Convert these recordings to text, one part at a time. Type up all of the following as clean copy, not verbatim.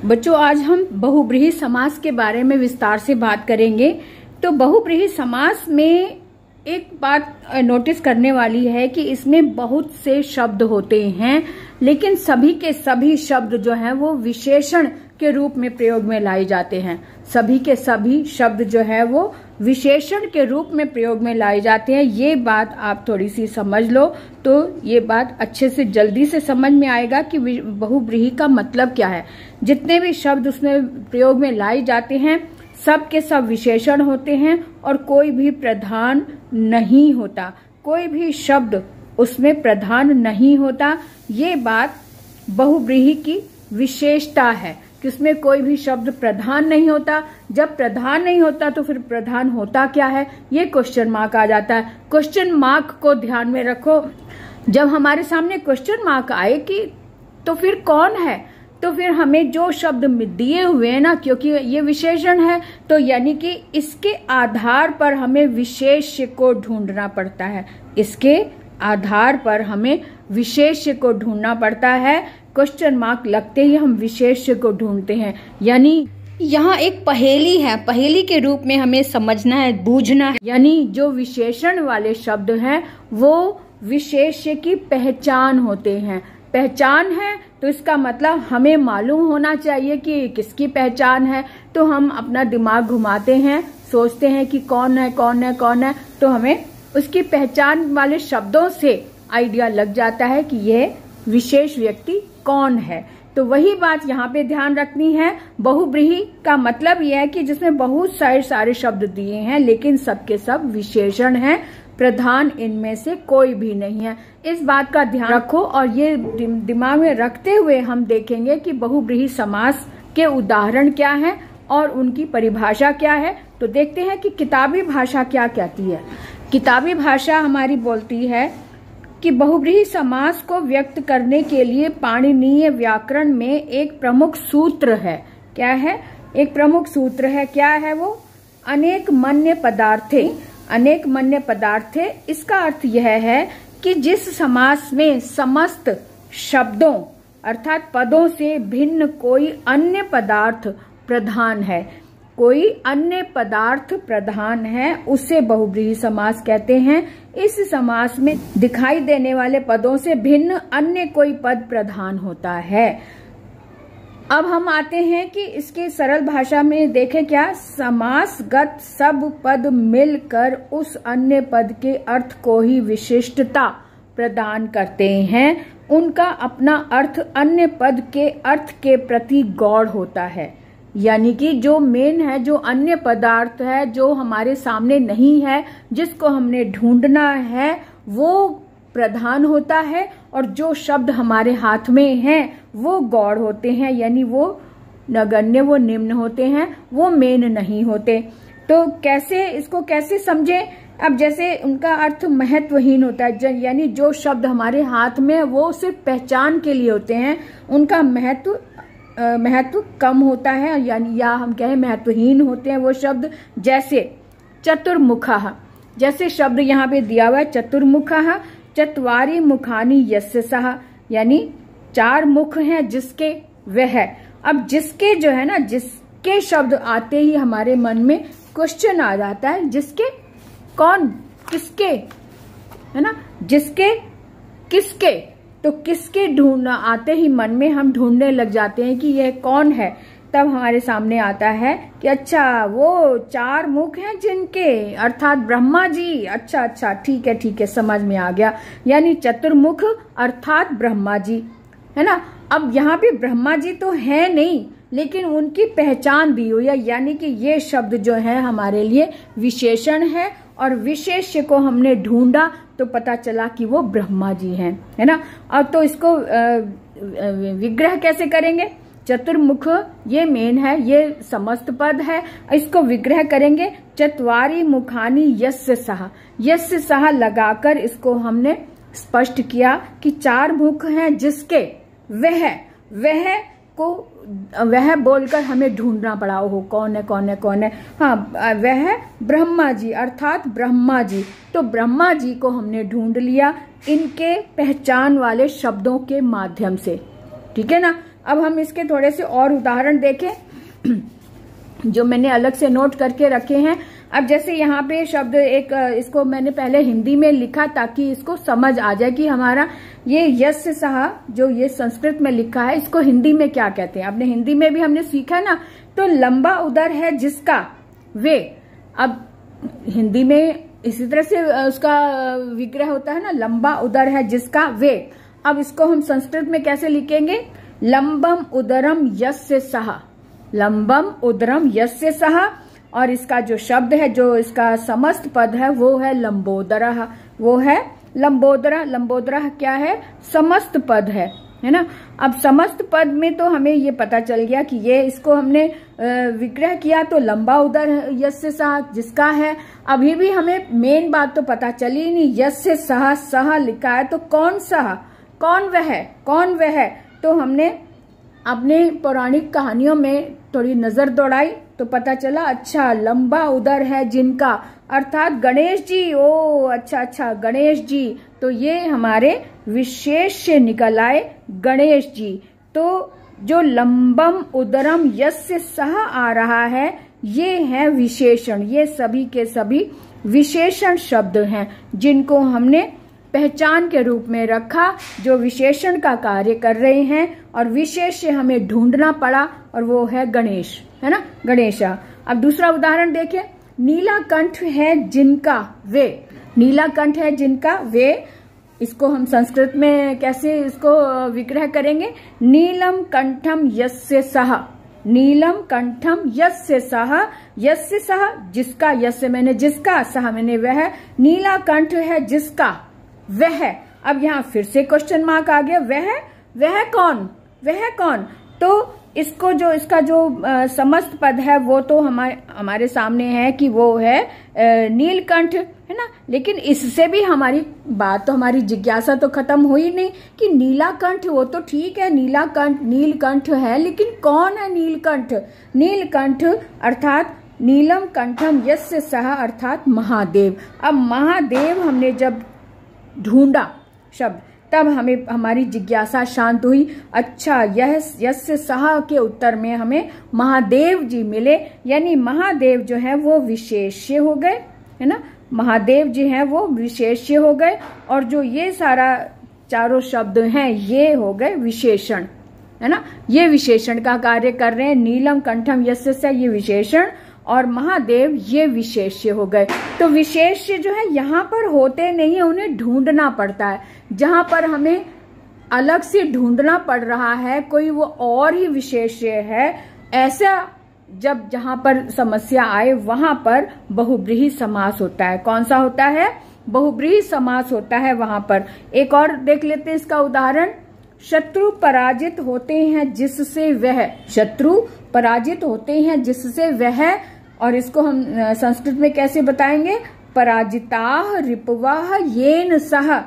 बच्चों, आज हम बहुब्रीहि समास के बारे में विस्तार से बात करेंगे। तो बहुब्रीहि समास में एक बात नोटिस करने वाली है कि इसमें बहुत से शब्द होते हैं, लेकिन सभी के सभी शब्द जो हैं वो विशेषण के रूप में प्रयोग में लाए जाते हैं। सभी के सभी शब्द जो है वो विशेषण के रूप में प्रयोग में लाए जाते हैं। ये बात आप थोड़ी सी समझ लो तो ये बात अच्छे से जल्दी से समझ में आएगा कि बहुब्रीहि का मतलब क्या है। जितने भी शब्द उसमें प्रयोग में लाए जाते हैं सब के सब विशेषण होते हैं और कोई भी प्रधान नहीं होता, कोई भी शब्द उसमें प्रधान नहीं होता। ये बात बहुब्रीहि की विशेषता है कि उसमें कोई भी शब्द प्रधान नहीं होता। जब प्रधान नहीं होता तो फिर प्रधान होता क्या है, ये क्वेश्चन मार्क आ जाता है। क्वेश्चन मार्क को ध्यान में रखो। जब हमारे सामने क्वेश्चन मार्क आए कि तो फिर कौन है, तो फिर हमें जो शब्द दिए हुए हैं ना, क्योंकि ये विशेषण है तो यानी कि इसके आधार पर हमें विशेष्य को ढूंढना पड़ता है। इसके आधार पर हमें विशेष्य को ढूंढना पड़ता है। क्वेश्चन मार्क लगते ही हम विशेष्य को ढूंढते हैं। यानी यहाँ एक पहेली है, पहेली के रूप में हमें समझना है, बूझना है। यानी जो विशेषण वाले शब्द हैं वो विशेष्य की पहचान होते हैं। पहचान है तो इसका मतलब हमें मालूम होना चाहिए कि किसकी पहचान है। तो हम अपना दिमाग घुमाते हैं, सोचते हैं कि कौन है कौन है कौन है, तो हमें उसकी पहचान वाले शब्दों से आइडिया लग जाता है कि यह विशेष व्यक्ति कौन है। तो वही बात यहाँ पे ध्यान रखनी है। बहुब्रीहि का मतलब यह है कि जिसमें बहुत सारे शब्द दिए हैं लेकिन सबके सब विशेषण हैं, प्रधान इनमें से कोई भी नहीं है। इस बात का ध्यान रखो और ये दिमाग में रखते हुए हम देखेंगे कि बहुब्रीहि समास के उदाहरण क्या हैं और उनकी परिभाषा क्या है। तो देखते हैं कि किताबी भाषा क्या कहती है। किताबी भाषा हमारी बोलती है कि बहुब्रीहि समास को व्यक्त करने के लिए पाणिनीय व्याकरण में एक प्रमुख सूत्र है। क्या है? एक प्रमुख सूत्र है। क्या है वो? अनेक मन्य पदार्थे। अनेक मन्य पदार्थे, इसका अर्थ यह है कि जिस समास में समस्त शब्दों अर्थात पदों से भिन्न कोई अन्य पदार्थ प्रधान है, कोई अन्य पदार्थ प्रधान है, उसे बहुब्रीहि समास कहते हैं। इस समास में दिखाई देने वाले पदों से भिन्न अन्य कोई पद प्रधान होता है। अब हम आते हैं कि इसके सरल भाषा में देखें क्या। समासगत सब पद मिलकर उस अन्य पद के अर्थ को ही विशिष्टता प्रदान करते हैं। उनका अपना अर्थ अन्य पद के अर्थ के प्रति गौड़ होता है। यानी कि जो मेन है, जो अन्य पदार्थ है, जो हमारे सामने नहीं है, जिसको हमने ढूंढना है, वो प्रधान होता है और जो शब्द हमारे हाथ में हैं वो गौड़ होते हैं, यानी वो नगण्य, वो निम्न होते हैं, वो मेन नहीं होते। तो कैसे इसको कैसे समझें? अब जैसे उनका अर्थ महत्वहीन होता है, यानी जो शब्द हमारे हाथ में वो सिर्फ पहचान के लिए होते हैं, उनका महत्व कम होता है, यानी या हम कहें महत्वहीन होते हैं वो शब्द। जैसे चतुर्मुखः, जैसे शब्द यहाँ पे दिया हुआ है चतुर्मुखः, चत्वारि मुखानि यस्य सः, यानी 4 मुख हैं जिसके वह। अब जिसके जो है ना, जिसके शब्द आते ही हमारे मन में क्वेश्चन आ जाता है, जिसके कौन, किसके, है ना, जिसके किसके। तो किसके ढूंढना आते ही मन में हम ढूंढने लग जाते हैं कि यह कौन है। तब हमारे सामने आता है कि अच्छा वो 4 मुख हैं जिनके, अर्थात ब्रह्मा जी। अच्छा ठीक है समझ में आ गया। यानी चतुर्मुख अर्थात ब्रह्मा जी, है ना। अब यहाँ पे ब्रह्मा जी तो है नहीं, लेकिन उनकी पहचान दी हुई है, यानी कि ये शब्द जो है हमारे लिए विशेषण है और विशेष्य को हमने ढूंढा तो पता चला कि वो ब्रह्मा जी हैं, है ना। और तो इसको विग्रह कैसे करेंगे? चतुर्मुख ये मेन है, ये समस्त पद है, इसको विग्रह करेंगे चत्वारि मुखानि यस्य सः। यस्य सः लगाकर इसको हमने स्पष्ट किया कि 4 मुख हैं जिसके वह को वह बोलकर हमें ढूंढना पड़ा। हो कौन है कौन है कौन है? हाँ, वह ब्रह्मा जी अर्थात ब्रह्मा जी। तो ब्रह्मा जी को हमने ढूंढ लिया इनके पहचान वाले शब्दों के माध्यम से, ठीक है ना। अब हम इसके थोड़े से और उदाहरण देखें जो मैंने अलग से नोट करके रखे हैं। अब जैसे यहाँ पे शब्द एक, इसको मैंने पहले हिंदी में लिखा ताकि इसको समझ आ जाए कि हमारा ये यस्य सहा जो ये संस्कृत में लिखा है इसको हिंदी में क्या कहते हैं। अपने हिंदी में भी हमने सीखा ना, तो लंबा उदर है जिसका वे। अब हिंदी में इसी तरह से उसका विग्रह होता है ना, लंबा उदर है जिसका वे। अब इसको हम संस्कृत में कैसे लिखेंगे, लंबम उदरम यस्य सहा, लंबम उदरम यस्य सहा। और इसका जो शब्द है, जो इसका समस्त पद है वो है लंबोदरः, वो है लंबोदरा। लंबोदरा क्या है, समस्त पद है ना। अब समस्त पद में तो हमें ये पता चल गया कि ये इसको हमने विग्रह किया तो लंबा उदर यस्य सहा जिसका है। अभी भी हमें मेन बात तो पता चली नहीं, यस्य सहा, सहा लिखा है तो कौन सहा, कौन वह है, कौन वह है। तो हमने अपने पौराणिक कहानियों में थोड़ी नजर दौड़ाई तो पता चला अच्छा लंबा उदर है जिनका, अर्थात गणेश जी। ओ अच्छा गणेश जी, तो ये हमारे विशेष से निकल आए गणेश जी। तो जो लंबम उदरम यस्य सह आ रहा है ये है विशेषण, ये सभी के सभी विशेषण शब्द हैं जिनको हमने पहचान के रूप में रखा, जो विशेषण का कार्य कर रहे हैं और विशेष से हमें ढूंढना पड़ा और वो है गणेश, है ना, गणेशा। अब दूसरा उदाहरण देखें, नीलाकंठ है जिनका वे, नीलाकंठ है जिनका वे। इसको हम संस्कृत में कैसे इसको विग्रह करेंगे, नीलम कंठम यस्य सह, नीलम कंठम यस्य सह, यस्य सह जिसका, यस्य मैंने जिसका, सह मैंने वह, नीला कंठ है जिसका वह। अब यहाँ फिर से क्वेश्चन मार्क आ गया, वह कौन, वह कौन। तो इसको जो इसका जो समस्त पद है वो तो हमारे सामने है कि वो है नीलकंठ, है ना। लेकिन इससे भी हमारी बात तो, हमारी जिज्ञासा तो खत्म हुई नहीं कि नीलाकंठ, वो तो ठीक है नीलाकंठ, नीलकंठ है, लेकिन कौन है नीलकंठ। नीलकंठ अर्थात नीलम कंठम यस्य सह अर्थात महादेव। अब महादेव हमने जब ढूंढा शब्द तब हमें हमारी जिज्ञासा शांत हुई। अच्छा यह यस्य सह के उत्तर में हमें महादेव जी मिले, यानी महादेव जो है वो विशेष्य हो गए, है ना, महादेव जी हैं वो विशेष्य हो गए। और जो ये सारा चारों शब्द हैं ये हो गए विशेषण, है ना, ये विशेषण का कार्य कर रहे हैं। नीलम कंठम यस्य सह ये विशेषण और महादेव ये विशेष्य हो गए। तो विशेष्य जो है यहाँ पर होते नहीं है, उन्हें ढूंढना पड़ता है। जहां पर हमें अलग से ढूंढना पड़ रहा है कोई वो और ही विशेष्य है, ऐसा जब जहां पर समस्या आए वहां पर बहुब्रीहि समास होता है। कौन सा होता है, बहुब्रीहि समास होता है वहां पर। एक और देख लेते हैं इसका उदाहरण, शत्रु पराजित होते हैं जिससे वह, शत्रु पराजित होते हैं जिससे वह। और इसको हम संस्कृत में कैसे बताएंगे, पराजिताः रिपुवः येन सह,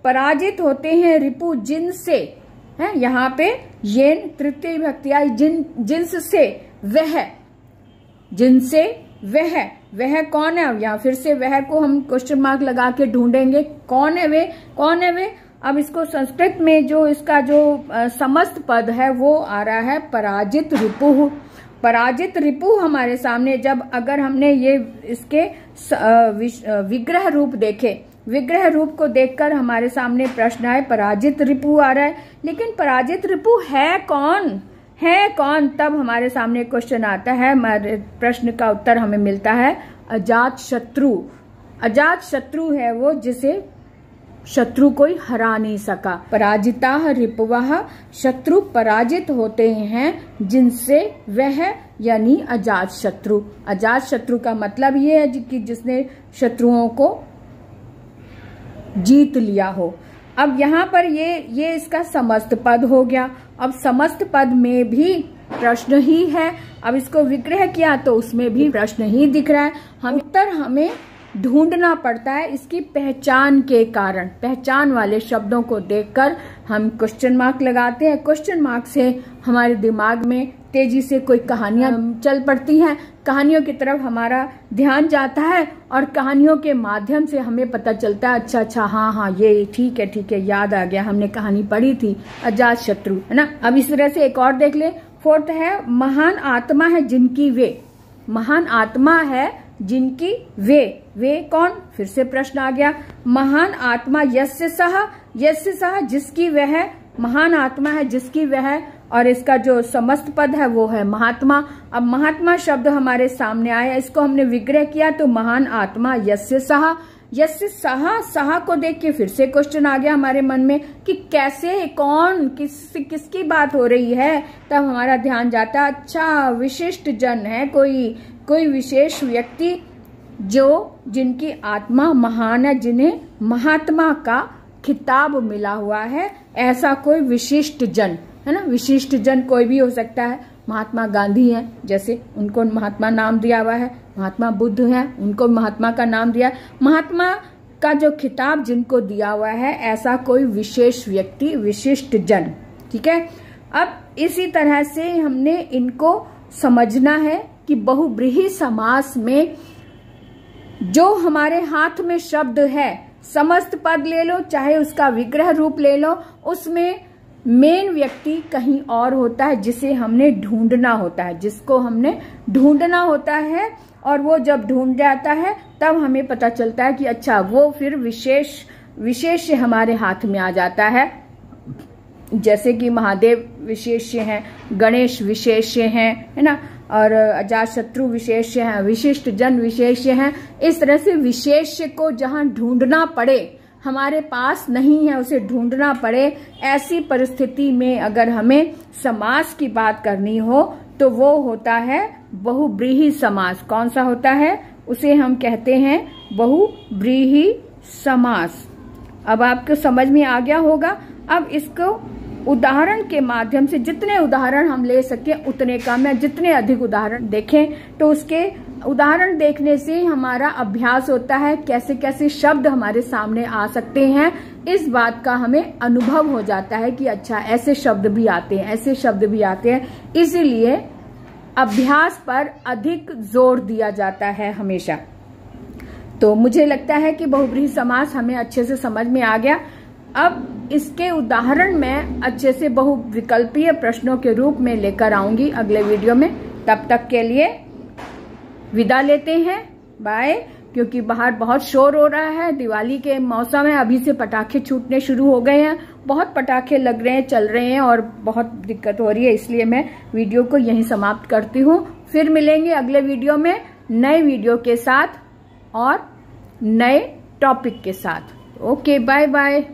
पराजित होते हैं रिपु जिनसे, है यहाँ पे येन तृतीय विभक्ति आई, जिनसे वह, जिनसे वह कौन है। यहाँ फिर से वह को हम क्वेश्चन मार्क लगा के ढूंढेंगे, कौन है वे, कौन है वे। अब इसको संस्कृत में जो इसका जो समस्त पद है वो आ रहा है पराजित रिपुः। पराजित रिपु हमारे सामने जब अगर हमने ये इसके विग्रह रूप देखे, विग्रह रूप को देखकर हमारे सामने प्रश्न आए पराजित रिपु आ रहा है, लेकिन पराजित रिपु है कौन, है कौन। तब हमारे सामने क्वेश्चन आता है, हमारे प्रश्न का उत्तर हमें मिलता है अजात शत्रु। अजात शत्रु है वो जिसे शत्रु कोई हरा नहीं सका। पराजिताः रिपुवः, शत्रु पराजित होते हैं जिनसे वह, यानी अजात शत्रु। अजात शत्रु का मतलब ये है कि जिसने शत्रुओं को जीत लिया हो। अब यहाँ पर ये इसका समस्त पद हो गया। अब समस्त पद में भी प्रश्न ही है, अब इसको विग्रह किया तो उसमें भी प्रश्न ही दिख रहा है। हम उत्तर हमें ढूंढना पड़ता है इसकी पहचान के कारण। पहचान वाले शब्दों को देखकर हम क्वेश्चन मार्क लगाते हैं, क्वेश्चन मार्क से हमारे दिमाग में तेजी से कोई कहानियां चल पड़ती हैं, कहानियों की तरफ हमारा ध्यान जाता है और कहानियों के माध्यम से हमें पता चलता है अच्छा हाँ ये ठीक है याद आ गया, हमने कहानी पढ़ी थी अजात शत्रु, है ना। अब इस तरह से एक और देख ले। फोर्थ है महान आत्मा है जिनकी वे, महान आत्मा है जिनकी वे कौन, फिर से प्रश्न आ गया। महान आत्मा यस्य सह जिसकी वह, महान आत्मा है जिसकी वह, और इसका जो समस्त पद है वो है महात्मा। अब महात्मा शब्द हमारे सामने आया, इसको हमने विग्रह किया तो महान आत्मा यस्य सहा को देख के फिर से क्वेश्चन आ गया हमारे मन में कि कैसे, कौन, किसकी बात हो रही है। तब हमारा ध्यान जाता है अच्छा विशिष्ट जन है, कोई विशेष व्यक्ति जिनकी आत्मा महान है, जिन्हें महात्मा का खिताब मिला हुआ है, ऐसा कोई विशिष्ट जन, है ना। विशिष्ट जन कोई भी हो सकता है, महात्मा गांधी हैं जैसे, उनको महात्मा नाम दिया हुआ है, महात्मा बुद्ध हैं उनको महात्मा का नाम दिया, महात्मा का जो खिताब जिनको दिया हुआ है, ऐसा कोई विशेष व्यक्ति, विशिष्ट जन, ठीक है। अब इसी तरह से हमने इनको समझना है कि बहुब्रीहि समास में जो हमारे हाथ में शब्द है, समस्त पद ले लो चाहे उसका विग्रह रूप ले लो, उसमें मेन व्यक्ति कहीं और होता है जिसे हमने ढूंढना होता है, जिसको हमने ढूंढना होता है, और वो जब ढूंढ जाता है तब हमें पता चलता है कि अच्छा वो फिर विशेष हमारे हाथ में आ जाता है। जैसे कि महादेव विशेष्य हैं, गणेश विशेष्य हैं, है ना, और अजात शत्रु विशेष्य हैं, विशिष्ट जन विशेष्य हैं। इस तरह से विशेष्य को जहां ढूंढना पड़े, हमारे पास नहीं है, उसे ढूंढना पड़े, ऐसी परिस्थिति में अगर हमें समास की बात करनी हो तो वो होता है बहुब्रीहि समास। कौन सा होता है, उसे हम कहते हैं बहुब्रीहि समास। अब आपको समझ में आ गया होगा। अब इसको उदाहरण के माध्यम से, जितने उदाहरण हम ले सके उतने कम है, जितने अधिक उदाहरण देखें तो उसके उदाहरण देखने से हमारा अभ्यास होता है, कैसे कैसे शब्द हमारे सामने आ सकते हैं, इस बात का हमें अनुभव हो जाता है कि अच्छा ऐसे शब्द भी आते हैं, ऐसे शब्द भी आते हैं। इसीलिए अभ्यास पर अधिक जोर दिया जाता है हमेशा। तो मुझे लगता है कि बहुब्रीहि समास हमें अच्छे से समझ में आ गया। अब इसके उदाहरण मैं अच्छे से बहुविकल्पीय प्रश्नों के रूप में लेकर आऊंगी अगले वीडियो में। तब तक के लिए विदा लेते हैं, बाय। क्योंकि बाहर बहुत शोर हो रहा है, दिवाली के मौसम है, अभी से पटाखे छूटने शुरू हो गए हैं, बहुत पटाखे लग रहे हैं, चल रहे हैं और बहुत दिक्कत हो रही है। इसलिए मैं वीडियो को यहीं समाप्त करती हूँ। फिर मिलेंगे अगले वीडियो में नए वीडियो के साथ और नए टॉपिक के साथ। Okay, bye bye.